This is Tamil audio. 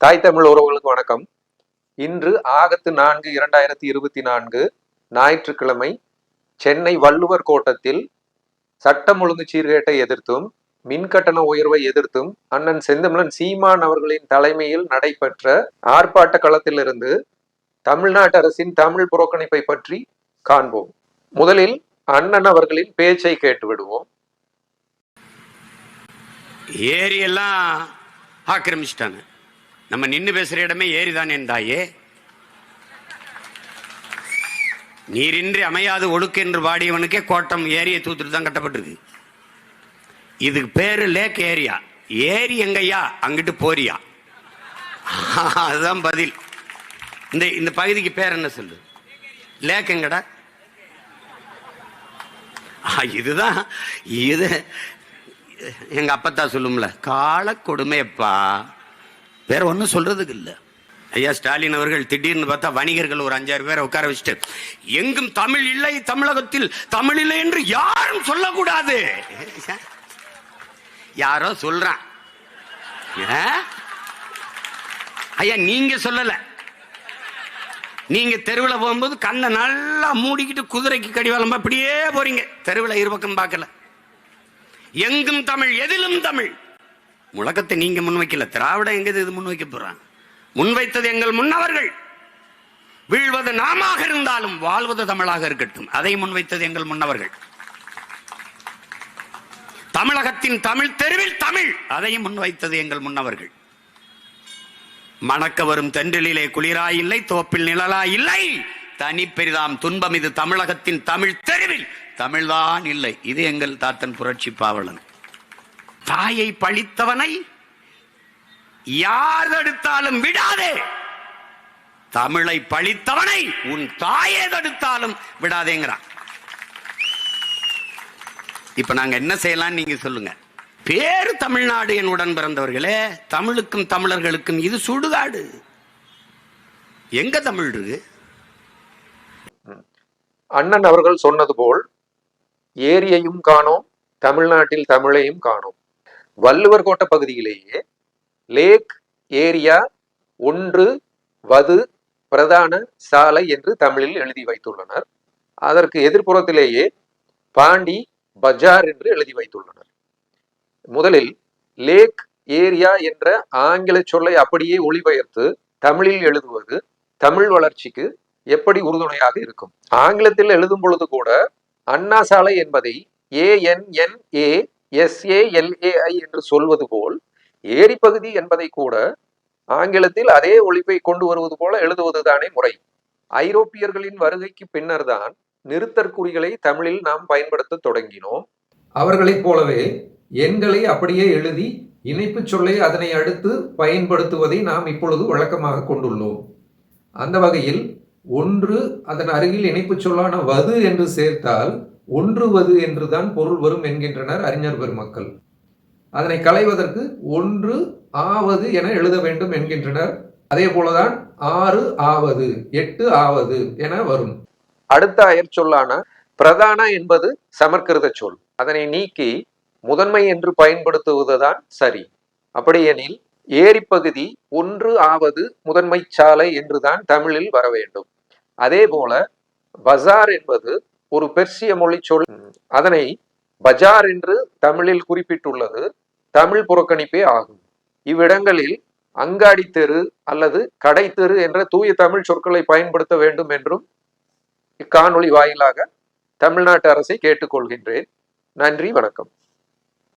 தாய் தமிழ் உறவுகளுக்கு வணக்கம். இன்று ஆகஸ்ட் 4, 2024 ஞாயிற்றுக்கிழமை சென்னை வள்ளுவர் கோட்டத்தில் சட்டம் ஒழுங்கு சீர்கேட்டை எதிர்த்தும் மின்கட்டண உயர்வை எதிர்த்தும் அண்ணன் செந்தமிழன் சீமான் அவர்களின் தலைமையில் நடைபெற்ற ஆர்ப்பாட்ட களத்திலிருந்து தமிழ்நாட்டு அரசின் தமிழ் புறக்கணிப்பை பற்றி காண்போம். முதலில் அண்ணன் அவர்களின் பேச்சை கேட்டு விடுவோம். ஏரியெல்லாம் ஆக்கிரமிச்சிட்டாங்க. நம்ம நின்று பேசுற இடமே ஏரிதான் என்றாயே. நீரின்றி அமையாது ஒழுக்கு என்று பாடியவனுக்கே கோட்டம் ஏரியை தூத்துட்டு தான் கட்டப்பட்டிருக்கு. இதுக்கு பேரு லேக் ஏரியா. ஏரி எங்கய்யா? அங்கிட்டு போறியா? அதுதான் பதில். இந்த பகுதிக்கு பேர் என்ன சொல்லு? லேக் எங்கடா? இதுதான் இது எங்க அப்பத்தா சொல்லும்ல, கால கொடுமைப்பா, வேற ஒன்னும் சொல்றதுக்கு இல்ல. ஐயா ஸ்டாலின் அவர்கள் திடீர்னு பார்த்தா வணிகர்கள் ஒரு 5-6 பேரை உட்கார வச்சுட்டு, எங்கும் தமிழ் இல்லை, தமிழகத்தில் தமிழ் இல்லை என்று யாரும் சொல்லக்கூடாது. யாரோ சொல்றான். ஐயா நீங்க சொல்லல. நீங்க தெருவில் போகும்போது கண்ணை நல்லா மூடிக்கிட்டு குதிரைக்கு கடிவாளம் அப்படியே போறீங்க. தெருவில் இருபக்கம் பார்க்கல. எங்கும் தமிழ், எதிலும் தமிழ். முழக்கத்தை நீங்க முன்வைக்கல. திராவிட எங்க இது முன்வைக்க போறாங்க? முன்வைத்தது எங்கள் முன்னவர்கள். வீழ்வது நாமாக இருந்தாலும் வாழ்வது தமிழாக இருக்கட்டும், அதை முன்வைத்தது எங்கள் முன்னவர்கள். தமிழகத்தின் தமிழ் தெருவில் தமிழ், அதையும் முன்வைத்தது எங்கள் முன்னவர்கள். மணக்க வரும் தென்றலிலே குளிராய் இல்லை, தோப்பில் நிழலாய் இல்லை, தனி பெரிதாம் துன்பம் இது தமிழகத்தின் தமிழ் தெருவில் தமிழ்தான் இல்லை. இது எங்கள் தாத்தன் புரட்சி பாவலன். தாயை பழித்தவனை யார் தடுத்தாலும் விடாதே, தமிழை பழித்தவனை உன் தாயை தடுத்தாலும் விடாதேங்கிறான். இப்ப நாங்க என்ன செய்யலாம் நீங்க சொல்லுங்க. பேரு தமிழ்நாடு என் உடன் பிறந்தவர்களே, தமிழுக்கும் தமிழர்களுக்கும் இது சுடுகாடு. எங்க தமிழ் இருக்கு? அண்ணன் அவர்கள் சொன்னது போல் ஏரியையும் காணோம், தமிழ்நாட்டில் தமிழையும் காணோம். வள்ளுவர் கோட்ட பகுதியிலேயே லேக் ஏரியா 1 வது பிரதான சாலை என்று தமிழில் எழுதி வைத்துள்ளனர். அதற்கு எதிர்ப்புறத்திலேயே பாண்டி பஜார் என்று எழுதி வைத்துள்ளனர். முதலில் லேக் ஏரியா என்ற ஆங்கில சொல்லை அப்படியே ஒளிபெயர்த்து தமிழில் எழுதுவது தமிழ் வளர்ச்சிக்கு எப்படி உறுதுணையாக இருக்கும்? ஆங்கிலத்தில் எழுதும் பொழுது கூட அண்ணா சாலை என்பதை ANNASALAI என்று சொல்வது போல் ஏரி பகுதி என்பதை கூட ஆங்கிலத்தில் அதே ஒலிப்பை கொண்டு வருவது போல எழுதுவதுதானே முறை. ஐரோப்பியர்களின் வருகைக்கு பின்னர் தான் நிறுத்தற்குறிகளை தமிழில் நாம் பயன்படுத்த தொடங்கினோம். அவர்களைப் போலவே எண்களை அப்படியே எழுதி இணைப்பு சொல்லை அதனை அடுத்து பயன்படுத்துவதை நாம் இப்பொழுது வழக்கமாக கொண்டுள்ளோம். அந்த வகையில் 1 அதன் அருகில் இணைப்பு சொல்லான வது என்று சேர்த்தால் 1 வது என்றுதான் பொருள் வரும் என்கின்றனர் அறிஞர் பெருமக்கள். அதனை களைவதற்கு 1 ஆவது என எழுத வேண்டும் என்கின்றனர். அதே போலதான் 6 ஆவது, 8 ஆவது என வரும். அடுத்த அயற்சொல்லான பிரதான என்பது சமற்கிருத சொல். அதனை நீக்கி முதன்மை என்று பயன்படுத்துவதுதான் சரி. அப்படியெனில் ஏரிப்பகுதி 1 ஆவது முதன்மை சாலை என்றுதான் தமிழில் வர வேண்டும். அதே போல பஜார் என்பது ஒரு பெர்சிய மொழி சொல். அதனை பஜார் என்று தமிழில் குறிப்பிட்டுள்ளது தமிழ் புறக்கணிப்பே ஆகும். இவ்விடங்களில் அங்காடி தெரு அல்லது கடை தெரு என்ற தூய தமிழ் சொற்களை பயன்படுத்த வேண்டும் என்றும் இக்காணொளி வாயிலாக தமிழ்நாட்டு அரசை கேட்டுக்கொள்கின்றேன். நன்றி, வணக்கம்.